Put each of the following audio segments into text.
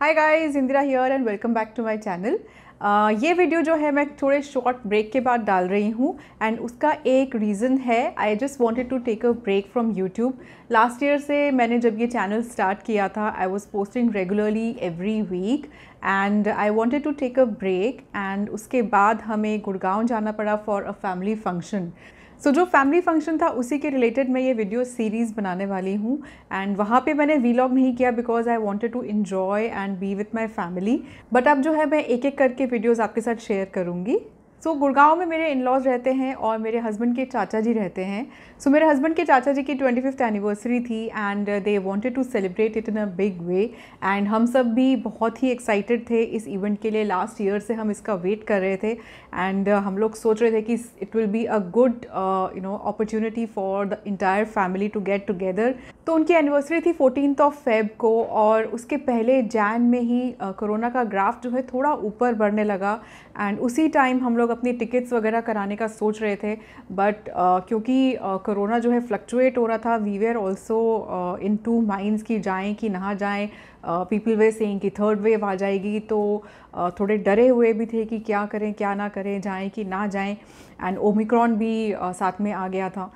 Hi guys, Indira here and welcome back to my channel. ये video जो है मैं थोड़े शॉर्ट ब्रेक के बाद डाल रही हूँ एंड उसका एक रीज़न है, I just wanted to take a break from YouTube. Last year से मैंने जब ये चैनल स्टार्ट किया था, I was posting regularly every week and I wanted to take a break and उसके बाद हमें गुड़गांव जाना पड़ा for a family function. So जो फैमिली फंक्शन था उसी के रिलेटेड मैं ये वीडियो सीरीज़ बनाने वाली हूँ एंड वहाँ पे मैंने वीलॉग नहीं किया because I wanted to enjoy and be with my family. But अब जो है मैं एक एक करके वीडियोज़ आपके साथ शेयर करूँगी। सो गुड़गांव में मेरे इन-लॉज रहते हैं और मेरे हस्बैंड के चाचा जी रहते हैं। सो मेरे हस्बैंड के चाचा जी की 25th एनिवर्सरी थी and they wanted to celebrate it in a big way and हम सब भी बहुत ही एक्साइटेड थे इस इवेंट के लिए। लास्ट ईयर से हम इसका वेट कर रहे थे एंड हम लोग सोच रहे थे कि it will be a good opportunity for the entire family to get together. तो उनकी एनिवर्सरी थी 14th ऑफ फेब को और उसके पहले जैन में ही कोरोना का ग्राफ जो है थोड़ा ऊपर बढ़ने लगा एंड उसी टाइम हम लोग अपनी टिकट्स वगैरह कराने का सोच रहे थे। बट क्योंकि कोरोना जो है फ्लक्चुएट हो रहा था, we were also in two minds कि जाएँ कि ना जाएँ। पीपल वे सेइंग कि थर्ड वेव आ जाएगी, तो थोड़े डरे हुए भी थे कि क्या करें क्या ना करें, जाएँ कि ना जाएँ। एंड ओमिक्रॉन भी साथ में आ गया था,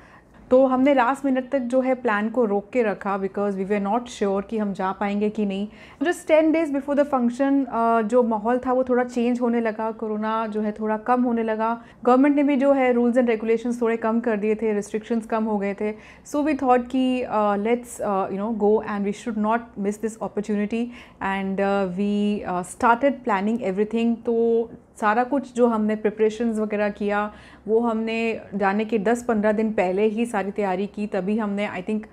तो हमने लास्ट मिनट तक जो है प्लान को रोक के रखा because we were not sure कि हम जा पाएंगे कि नहीं। Just 10 days before the function जो माहौल था वो थोड़ा चेंज होने लगा, कोरोना जो है थोड़ा कम होने लगा। गवर्नमेंट ने भी जो है रूल्स एंड रेगुलेशंस थोड़े कम कर दिए थे, रिस्ट्रिक्शंस कम हो गए थे। सो वी थॉट कि let's go and we should not miss this opportunity and we started planning everything. तो सारा कुछ जो हमने प्रिपरेशंस वगैरह किया वो हमने जाने के 10-15 दिन पहले ही सारी तैयारी की। तभी हमने आई थिंक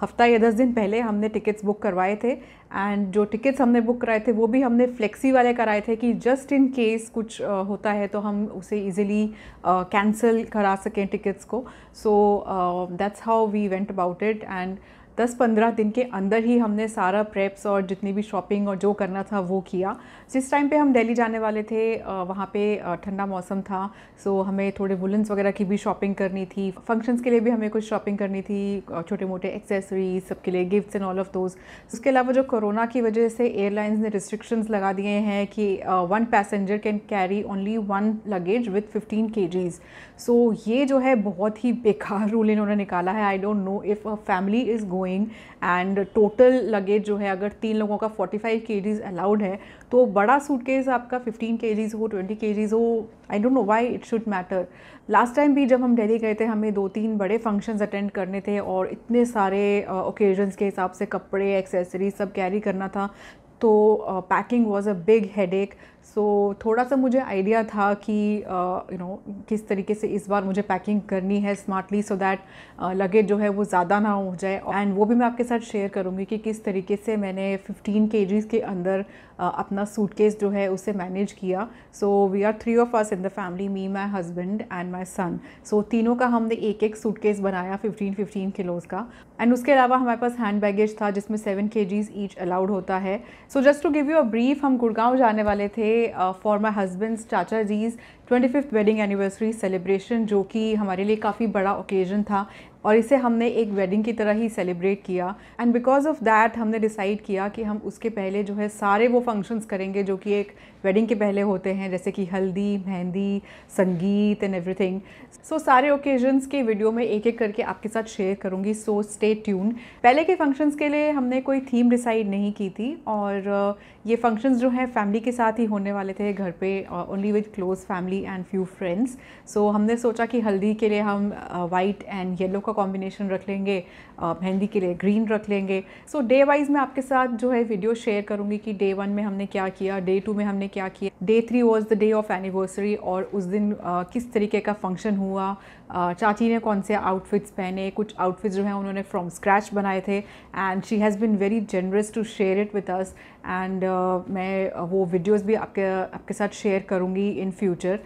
हफ्ता या 10 दिन पहले हमने टिकट्स बुक करवाए थे एंड जो टिकट्स हमने बुक कराए थे वो भी हमने फ्लेक्सी वाले कराए थे कि जस्ट इन केस कुछ होता है तो हम उसे इजीली कैंसिल करा सकें टिकट्स को। So that's how we went about it and 10-15 दिन के अंदर ही हमने सारा प्रेप्स और जितनी भी शॉपिंग और जो करना था वो किया। जिस टाइम पे हम दिल्ली जाने वाले थे वहाँ पे ठंडा मौसम था, सो हमें थोड़े वुलन्स वगैरह की भी शॉपिंग करनी थी। फंक्शंस के लिए भी हमें कुछ शॉपिंग करनी थी, छोटे मोटे एक्सेसरीज सबके लिए, gifts and all of those. उसके अलावा जो कोरोना की वजह से एयरलाइंस ने रिस्ट्रिक्शंस लगा दिए हैं कि 1 passenger can carry only 1 luggage with 15 kgs। सो ये जो है बहुत ही बेकार रूल इन्होंने निकाला है। I don't know if a family is going and total luggage जो है अगर 3 लोगों का 45 kgs अलाउड है, तो बड़ा सूटकेस आपका 15 kgs हो, 20 kgs हो, I don't know why it should matter. Last time भी जब हम दिल्ली गए थे हमें 2-3 बड़े फंक्शंस अटेंड करने थे और इतने सारे ओकेजन्स के हिसाब से कपड़े, एक्सेसरीज सब कैरी करना था, तो packing was a big headache. So थोड़ा सा मुझे आइडिया था कि किस तरीके से इस बार मुझे पैकिंग करनी है स्मार्टली सो दैट लगेज जो है वो ज़्यादा ना हो जाए। एंड वो भी मैं आपके साथ शेयर करूँगी कि किस तरीके से मैंने 15 kgs के अंदर अपना सूटकेस जो है उसे मैनेज किया। So we are 3 of us in the family, me, my husband and my son. So तीनों का हमने एक एक सूटकेस बनाया 15-15 किलोज़ का। एंड उसके अलावा हमारे पास हैंड बैगेज था जिसमें 7 kgs ईच अलाउड होता है। So just to give you a brief, हम गुड़गांव जाने वाले थे फॉर माई हस्बैंड्स चाचा जीज 25th वेडिंग एनिवर्सरी सेलिब्रेशन, जो कि हमारे लिए काफ़ी बड़ा ओकेजन था और इसे हमने एक वेडिंग की तरह ही सेलिब्रेट किया। एंड बिकॉज ऑफ दैट हमने डिसाइड किया कि हम उसके पहले जो है सारे वो फंक्शंस करेंगे जो कि एक वेडिंग के पहले होते हैं, जैसे कि हल्दी, मेहंदी, संगीत एंड एवरीथिंग। सो सारे ओकेजन्स के वीडियो में एक एक करके आपके साथ शेयर करूँगी, सो स्टे ट्यून। पहले के फंक्शंस के लिए हमने कोई थीम डिसाइड नहीं की थी और ये फंक्शंस जो हैं फैमिली के साथ ही होने वाले थे घर पे, only with close family and few friends. So हमने सोचा कि हल्दी के लिए हम वाइट एंड येलो का कॉम्बिनेशन रख लेंगे, मेहंदी के लिए ग्रीन रख लेंगे। सो डे वाइज मैं आपके साथ जो है वीडियो शेयर करूँगी कि डे 1 में हमने क्या किया, डे 2 में हमने क्या किया, day 3 was the day of anniversary और उस दिन किस तरीके का फंक्शन हुआ, चाची ने कौन से आउटफिट्स पहने। कुछ आउटफिट्स जो हैं उन्होंने फ्रॉम स्क्रैच बनाए थे and she has been very generous to share it with us and मैं वो वीडियोज़ भी आपके साथ शेयर करूँगी इन फ्यूचर।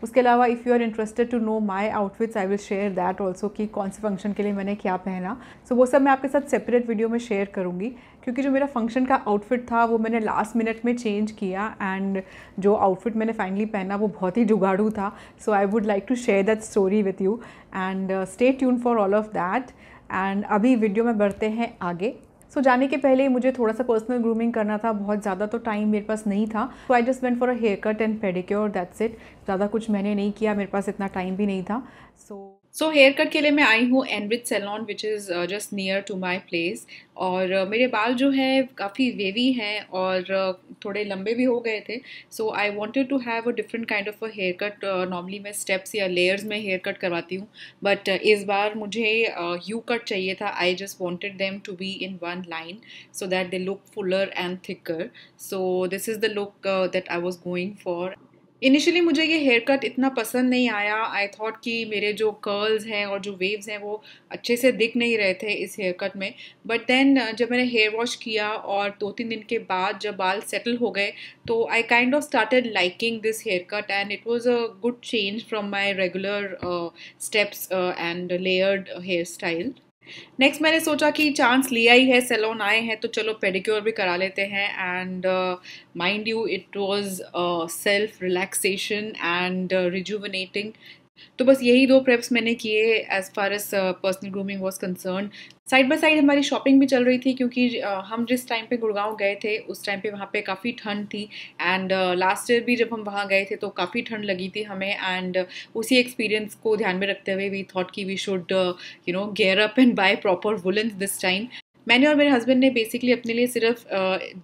उसके अलावा if you are interested to know my outfits I will share that also कि कौन से फंक्शन के लिए मैंने क्या पहना। सो वो सब मैं आपके साथ सेपरेट वीडियो में शेयर करूँगी, क्योंकि जो मेरा फंक्शन का आउटफिट था वो मैंने लास्ट मिनट में चेंज किया एंड जो आउटफिट मैंने फाइनली पहना वो बहुत ही जुगाड़ू था। So I would like to share that story with you and stay tuned for all of that. And अभी वीडियो में बढ़ते हैं आगे। सो जाने के पहले मुझे थोड़ा सा पर्सनल ग्रूमिंग करना था, बहुत ज़्यादा तो टाइम मेरे पास नहीं था। So I just went for a hair cut and pedicure, that's it. ज़्यादा कुछ मैंने नहीं किया, मेरे पास इतना टाइम भी नहीं था। सो हेयर कट के लिए मैं आई हूँ Enrich salon which is just near to my place. और मेरे बाल जो है काफ़ी वेवी हैं और थोड़े लंबे भी हो गए थे। So I wanted to have a different kind of a haircut. Normally मैं स्टेप्स या लेयर्स में हेयर कट करवाती हूँ, बट इस बार मुझे यू कट चाहिए था। I just wanted them to be in one line so that they look fuller and thicker. So this is the look that I was going for. Initially मुझे ये hair cut इतना पसंद नहीं आया। I thought कि मेरे जो curls हैं और जो वेव्स हैं वो अच्छे से दिख नहीं रहे थे इस हेयर कट में। बट देन जब मैंने हेयर वॉश किया और 2-3 दिन के बाद जब बाल सेटल हो गए तो I kind of started liking this hair cut and it was a good change from my regular steps and layered hair style. Next मैंने सोचा कि चांस लिया ही है, सैलून आए हैं तो चलो पेडिक्योर भी करा लेते हैं। And mind you it was self relaxation and rejuvenating. तो बस यही 2 प्रेप्स मैंने किए as far as personal grooming was concern. Side by side हमारी शॉपिंग भी चल रही थी क्योंकि हम जिस टाइम पे गुड़गांव गए थे उस टाइम पे वहाँ पे काफ़ी ठंड थी। एंड लास्ट ईयर भी जब हम वहाँ गए थे तो काफ़ी ठंड लगी थी हमें। एंड उसी एक्सपीरियंस को ध्यान में रखते हुए वी थॉट कि we should gear up and buy proper woollens this time. मैंने और मेरे हस्बैंड ने बेसिकली अपने लिए सिर्फ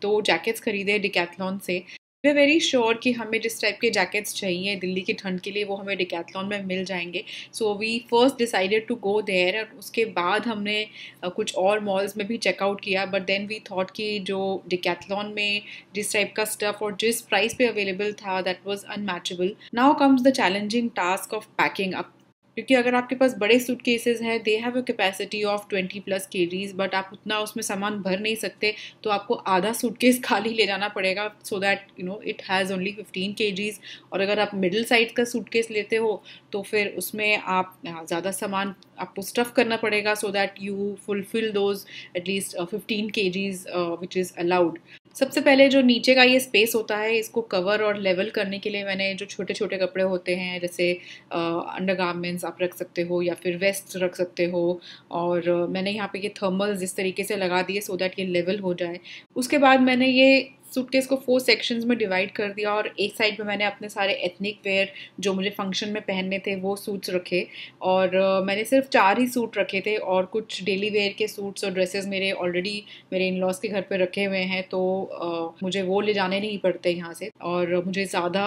2 जैकेट्स खरीदे डिकैथलॉन से। वी आर वेरी श्योर कि हमें जिस टाइप के जैकेट्स चाहिए दिल्ली की ठंड के लिए वो हमें डिकैथलॉन में मिल जाएंगे। So we first decided to go there और उसके बाद हमने कुछ और मॉल्स में भी चेकआउट किया। बट देन वी थॉट कि जो डिकैथलॉन में जिस टाइप का स्टफ और जिस प्राइस पे अवेलेबल था that was unmatchable. Now comes the challenging task of packing up, क्योंकि अगर आपके पास बड़े सूट केसेस हैं they have a capacity of 20+ kgs, but आप उतना उसमें सामान भर नहीं सकते तो आपको आधा सूटकेस खाली ले जाना पड़ेगा so that it has only 15 kgs। और अगर आप मिडिल साइज का सूटकेस लेते हो तो फिर उसमें आप ज़्यादा सामान आपको स्टफ़ करना पड़ेगा so that you fulfil those at least 15 kgs which is allowed. सबसे पहले जो नीचे का ये स्पेस होता है इसको कवर और लेवल करने के लिए मैंने जो छोटे छोटे कपड़े होते हैं जैसे अंडरगारमेंट्स आप रख सकते हो या फिर वेस्ट रख सकते हो। और मैंने यहाँ पे ये थर्मल्स इस तरीके से लगा दिए सो दैट ये लेवल हो जाए। उसके बाद मैंने ये सूटकेस को 4 सेक्शंस में डिवाइड कर दिया और एक साइड में मैंने अपने सारे एथनिक वेयर जो मुझे फंक्शन में पहनने थे वो सूट्स रखे। और मैंने सिर्फ 4 ही सूट रखे थे और कुछ डेली वेयर के सूट्स और ड्रेसेस मेरे ऑलरेडी मेरे इन लॉज के घर पे रखे हुए हैं तो मुझे वो ले जाने नहीं पड़ते यहाँ से और मुझे ज़्यादा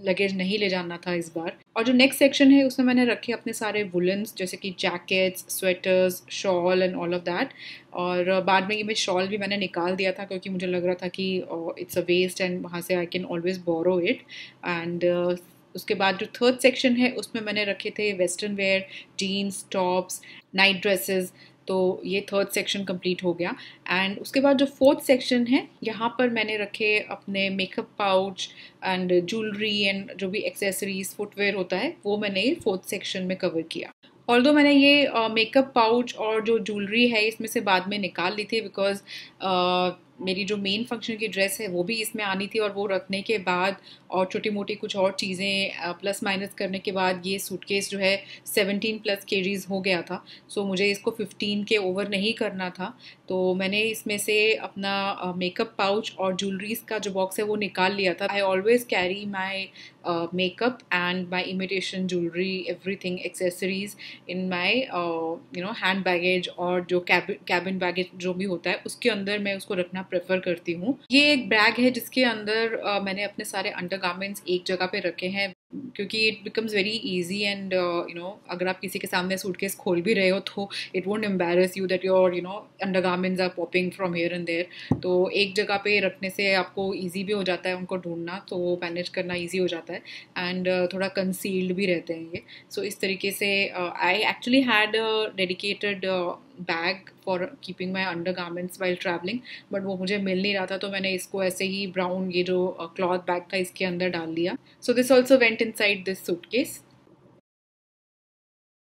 लगेज नहीं ले जाना था इस बार। और जो नेक्स्ट सेक्शन है उसमें मैंने रखे अपने सारे वुलन्स जैसे कि jackets, sweaters, shawl and all of that. और बाद में ये मैं शॉल भी मैंने निकाल दिया था क्योंकि मुझे लग रहा था कि इट्स अ वेस्ट एंड वहाँ से I can always borrow it. And उसके बाद जो थर्ड सेक्शन है उसमें मैंने रखे थे western wear, jeans, tops, night dresses. तो ये थर्ड सेक्शन कंप्लीट हो गया। एंड उसके बाद जो फोर्थ सेक्शन है यहाँ पर मैंने रखे अपने makeup pouch and jewellery and जो भी एक्सेसरीज फुटवेयर होता है वो मैंने ये फोर्थ सेक्शन में कवर किया। ऑल्दो मैंने ये मेकअप पाउच और जो ज्वेलरी है इसमें से बाद में निकाल ली थी बिकॉज मेरी जो मेन फंक्शन की ड्रेस है वो भी इसमें आनी थी और वो रखने के बाद और छोटी मोटी कुछ और चीज़ें प्लस माइनस करने के बाद ये सूटकेस जो है 17+ kgs हो गया था। सो मुझे इसको 15 के ओवर नहीं करना था तो मैंने इसमें से अपना मेकअप पाउच और ज्वेलरीज का जो बॉक्स है वो निकाल लिया था। आई always carry my makeup and my imitation jewellery, everything, accessories in my hand baggage और जो कैबिन बैगेज जो भी होता है उसके अंदर मैं उसको रखना प्रेफर करती हूँ। ये एक बैग है जिसके अंदर मैंने अपने सारे अंडरगारमेंट्स एक जगह पे रखे हैं क्योंकि it becomes very easy and अगर आप किसी के सामने सूटकेस खोल भी रहे हो तो it won't embarrass you that your undergarments are popping from here and there. तो एक जगह पे रखने से आपको ईजी भी हो जाता है उनको ढूंढना, तो मैनेज करना ईजी हो जाता है एंड थोड़ा कंसील्ड भी रहते हैं ये। सो इस तरीके से I actually had a dedicated bag for keeping my undergarments while travelling but वो मुझे मिल नहीं रहा था तो मैंने इसको ऐसे ही ब्राउन ये जो क्लॉथ बैग था इसके अंदर डाल दिया। So this also went inside this suitcase.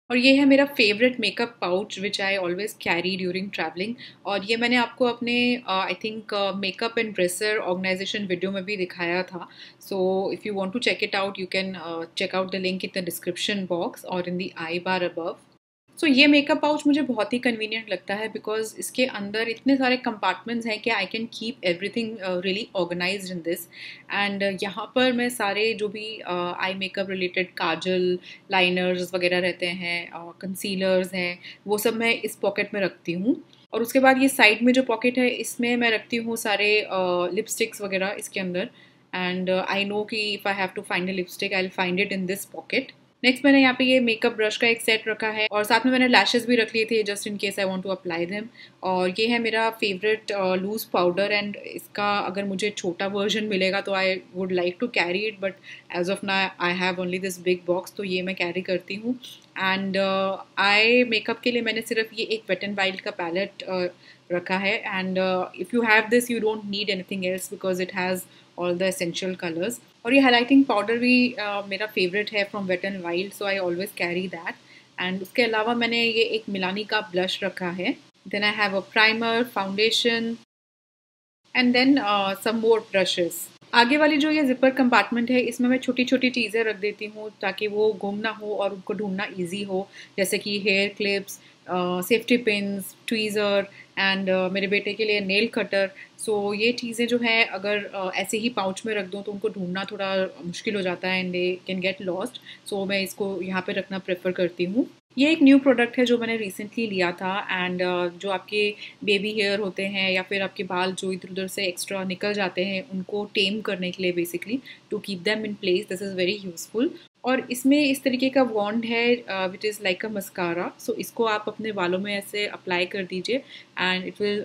और ये है मेरा favourite makeup pouch which I always carry during travelling. और ये मैंने आपको अपने I think makeup and dresser organisation video में भी दिखाया था। So if you want to check it out you can check out the link in the description box और in the I bar above. सो ये मेकअप पाउच मुझे बहुत ही convenient लगता है बिकॉज इसके अंदर इतने सारे कंपार्टमेंट्स हैं कि I can keep everything really organised in this. And यहाँ पर मैं सारे जो भी eye makeup related kajal, liners वगैरह रहते हैं, कंसीलर्स हैं, वो सब मैं इस पॉकेट में रखती हूँ। और उसके बाद ये साइड में जो पॉकेट है इसमें मैं रखती हूँ सारे लिपस्टिक्स वगैरह इसके अंदर। एंड आई नो कि if I have to find a lipstick I will find it in this pocket. Next मैंने यहाँ पे ये मेकअप ब्रश का एक सेट रखा है और साथ में मैंने लैशेस भी रख लिए थे just in case I want to apply them. और ये है मेरा फेवरेट लूज पाउडर एंड इसका अगर मुझे छोटा वर्जन मिलेगा तो I would like to carry it, but as of now I have only this big box, तो ये मैं कैरी करती हूँ। एंड आई मेकअप के लिए मैंने सिर्फ ये एक वेट एंड वाइल्ड का पैलेट रखा है। And if you have this you don't need anything else because it has all the essential colours. और ये हाइलाइटिंग पाउडर भी मेरा फेवरेट है from Wet and Wild, so I always carry that. And उसके अलावा मैंने ये एक मिलानी का ब्लश रखा है। Then I have a primer, foundation and then some more brushes. आगे वाली जो ये जिपर कंपार्टमेंट है इसमें मैं छोटी छोटी चीज़ें रख देती हूँ ताकि वो गुम ना हो और उनको ढूंढना ईजी हो, जैसे कि hair clips, safety pins, tweezer and मेरे बेटे के लिए नेल कटर। सो ये चीज़ें जो है अगर ऐसे ही पाउच में रख दूँ तो उनको ढूंढना थोड़ा मुश्किल हो जाता है and they can get lost. So मैं इसको यहाँ पे रखना प्रेफर करती हूँ। ये एक न्यू प्रोडक्ट है जो मैंने रिसेंटली लिया था। एंड जो आपके बेबी हेयर होते हैं या फिर आपके बाल जो इधर उधर से एक्स्ट्रा निकल जाते हैं उनको टेम करने के लिए, basically to keep them in place, this is very useful. और इसमें इस तरीके का वॉन्ड है which is like a mascara. So इसको आप अपने बालों में ऐसे अप्लाई कर दीजिए and it will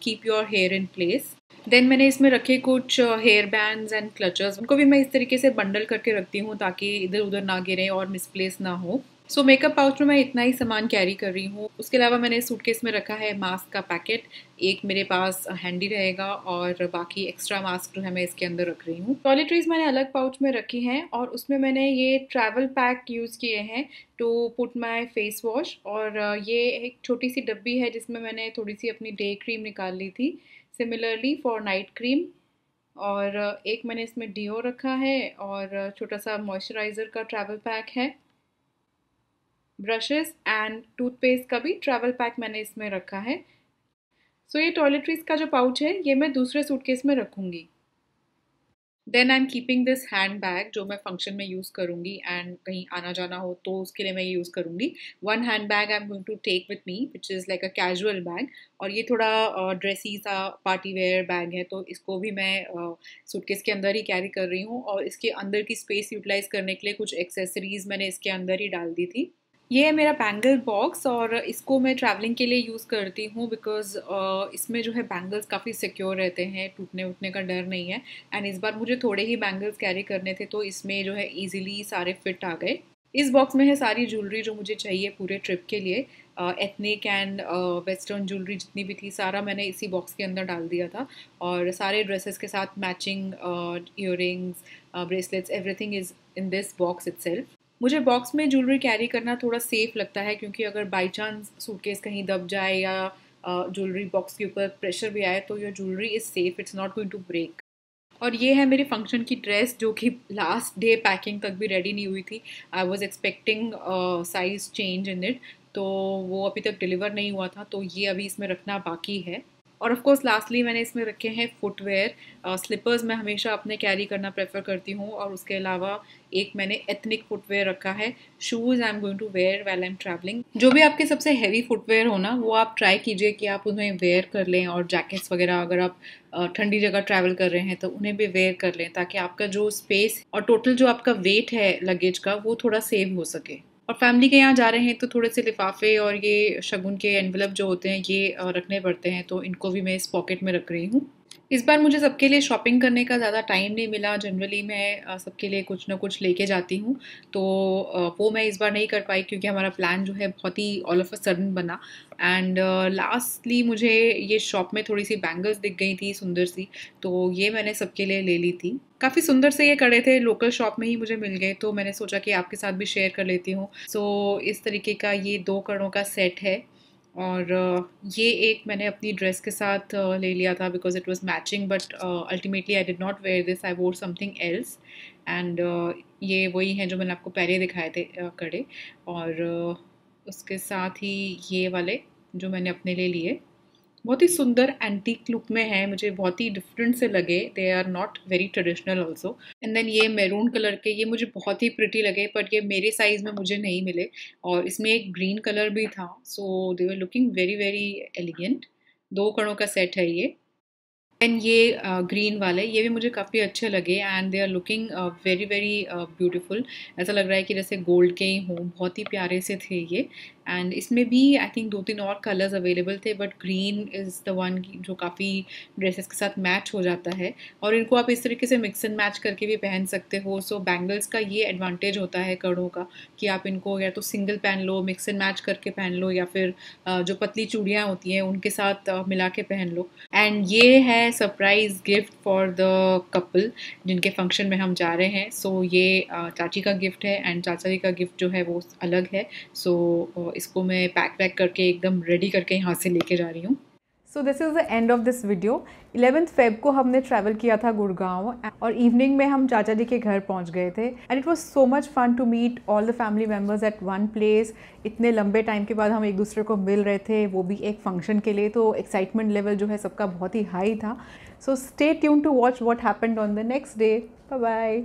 keep your hair in place. Then मैंने इसमें रखे कुछ हेयर बैंड्स एंड क्लचर्स, उनको भी मैं इस तरीके से बंडल करके रखती हूँ ताकि इधर उधर ना गिरे और मिसप्लेस ना हो। सो मेकअप पाउच में मैं इतना ही सामान कैरी कर रही हूँ। उसके अलावा मैंने सूटकेस में रखा है मास्क का पैकेट, एक मेरे पास हैंडी रहेगा और बाकी एक्स्ट्रा मास्क जो है मैं इसके अंदर रख रही हूँ। टॉयलेटरीज मैंने अलग पाउच में रखी हैं और उसमें मैंने ये ट्रैवल पैक यूज़ किए हैं to put my face wash. और ये एक छोटी सी डब्बी है जिसमें मैंने थोड़ी सी अपनी डे क्रीम निकाल ली थी, सिमिलरली फॉर नाइट क्रीम। और एक मैंने इसमें डिओ रखा है और छोटा सा मॉइस्चराइज़र का ट्रैवल पैक है। ब्रशेस एंड टूथपेस्ट का भी ट्रैवल पैक मैंने इसमें रखा है। सो ये टॉयलेटरीज का जो पाउच है ये मैं दूसरे सूटकेस में रखूँगी। Then I am keeping this hand bag जो मैं फंक्शन में यूज़ करूँगी एंड कहीं आना जाना हो तो उसके लिए मैं ये यूज़ करूँगी। One hand bag I am going to take with me which is like a casual bag, और ये थोड़ा ड्रेसी सा पार्टी वेयर बैग है तो इसको भी मैं सूटकेस के अंदर ही कैरी कर रही हूँ। और इसके अंदर की स्पेस यूटिलाइज़ करने के लिए कुछ एक्सेसरीज़ मैंने इसके अंदर ही डाल दी थी। ये है मेरा बैंगल बॉक्स और इसको मैं ट्रैवलिंग के लिए यूज़ करती हूँ बिकॉज़ इसमें जो है बैंगल्स काफ़ी सिक्योर रहते हैं, टूटने उटने का डर नहीं है। एंड इस बार मुझे थोड़े ही बैंगल्स कैरी करने थे तो इसमें जो है ईजिली सारे फिट आ गए। इस बॉक्स में है सारी ज्वेलरी जो मुझे चाहिए पूरे ट्रिप के लिए, एथनिक एंड वेस्टर्न ज्वेलरी जितनी भी थी सारा मैंने इसी बॉक्स के अंदर डाल दिया था। और सारे ड्रेसेस के साथ matching earrings, bracelets, everything is in this box itself. मुझे बॉक्स में ज्वेलरी कैरी करना थोड़ा सेफ लगता है क्योंकि अगर बाई चांस सूटकेस कहीं दब जाए या ज्वेलरी बॉक्स के ऊपर प्रेशर भी आए तो your jewellery is safe, it's not going to break. और ये है मेरे फंक्शन की ड्रेस जो कि लास्ट डे पैकिंग तक भी रेडी नहीं हुई थी। I was expecting size change in it, तो वो अभी तक डिलीवर नहीं हुआ था तो ये अभी इसमें रखना बाकी है। और ऑफ कोर्स लास्टली मैंने इसमें रखे हैं फुटवेयर। स्लीपर्स मैं हमेशा अपने कैरी करना प्रेफर करती हूँ और उसके अलावा एक मैंने एथनिक फुटवेयर रखा है। Shoes I am going to wear while I am travelling. जो भी आपके सबसे हैवी फुटवेयर हो ना वो आप ट्राई कीजिए कि आप उन्हें वेयर कर लें, और जैकेट्स वगैरह अगर आप ठंडी जगह ट्रैवल कर रहे हैं तो उन्हें भी वेयर कर लें ताकि आपका जो स्पेस और टोटल जो आपका वेट है लगेज का वो थोड़ा सेव हो सके। और फैमिली के यहाँ जा रहे हैं तो थोड़े से लिफाफे और ये शगुन के एनवलप जो होते हैं ये रखने पड़ते हैं तो इनको भी मैं इस पॉकेट में रख रही हूँ। इस बार मुझे सबके लिए शॉपिंग करने का ज़्यादा टाइम नहीं मिला। जनरली मैं सबके लिए कुछ ना कुछ लेके जाती हूँ तो वो मैं इस बार नहीं कर पाई क्योंकि हमारा प्लान जो है बहुत ही ऑल ऑफ अ सडन बना। एंड लास्टली मुझे ये शॉप में थोड़ी सी बैंगल्स दिख गई थी सुंदर सी, तो ये मैंने सबके लिए ले ली थी। काफ़ी सुंदर से ये कड़े थे, लोकल शॉप में ही मुझे मिल गए तो मैंने सोचा कि आपके साथ भी शेयर कर लेती हूँ। सो इस तरीके का ये 2 कड़ों का सेट है। और ये एक मैंने अपनी ड्रेस के साथ ले लिया था because it was matching, but ultimately I did not wear this, I wore something else. And ये वही हैं जो मैंने आपको पहले दिखाए थे कड़े। और उसके साथ ही ये वाले जो मैंने अपने लिए लिए, बहुत ही सुंदर एंटीक लुक में है, मुझे बहुत ही डिफरेंट से लगे। They are not very traditional also. And then ये मैरून कलर के, ये मुझे बहुत ही प्रिटी लगे, बट ये मेरे साइज में मुझे नहीं मिले। और इसमें एक ग्रीन कलर भी था, so they were looking very very elegant. 2 कड़ों का सेट है ये। एंड ये ग्रीन वाले, ये भी मुझे काफ़ी अच्छे लगे and they are looking very very beautiful. ऐसा लग रहा है कि जैसे गोल्ड के ही हों, बहुत ही प्यारे से थे ये। एंड इसमें भी आई थिंक 2-3 और कलर्स अवेलेबल थे, but green is the one जो काफ़ी ड्रेसेस के साथ मैच हो जाता है। और इनको आप इस तरीके से मिक्स एंड मैच करके भी पहन सकते हो। सो बैंगल्स का ये एडवांटेज होता है कड़ों का, कि आप इनको या तो सिंगल पहन लो, मिक्स एंड मैच करके पहन लो, या फिर जो पतली चूड़ियाँ होती हैं उनके साथ मिला के पहन लो। एंड ये है surprise gift for the couple जिनके फंक्शन में हम जा रहे हैं। सो ये चाची का गिफ्ट है एंड चाचा जी का गिफ्ट जो है वो अलग है। सो इसको मैं पैक वैक करके एकदम रेडी करके यहाँ से लेके जा रही हूँ। So this is the end of this video. 11th Feb को हमने ट्रैवल किया था गुड़गांव और इवनिंग में हम चाचा जी के घर पहुंच गए थे and it was so much fun to meet all the family members at one place. इतने लंबे टाइम के बाद हम एक दूसरे को मिल रहे थे, वो भी एक फंक्शन के लिए, तो एक्साइटमेंट लेवल जो है सबका बहुत ही हाई था। So stay tuned to watch what happened on the next day. Bye bye.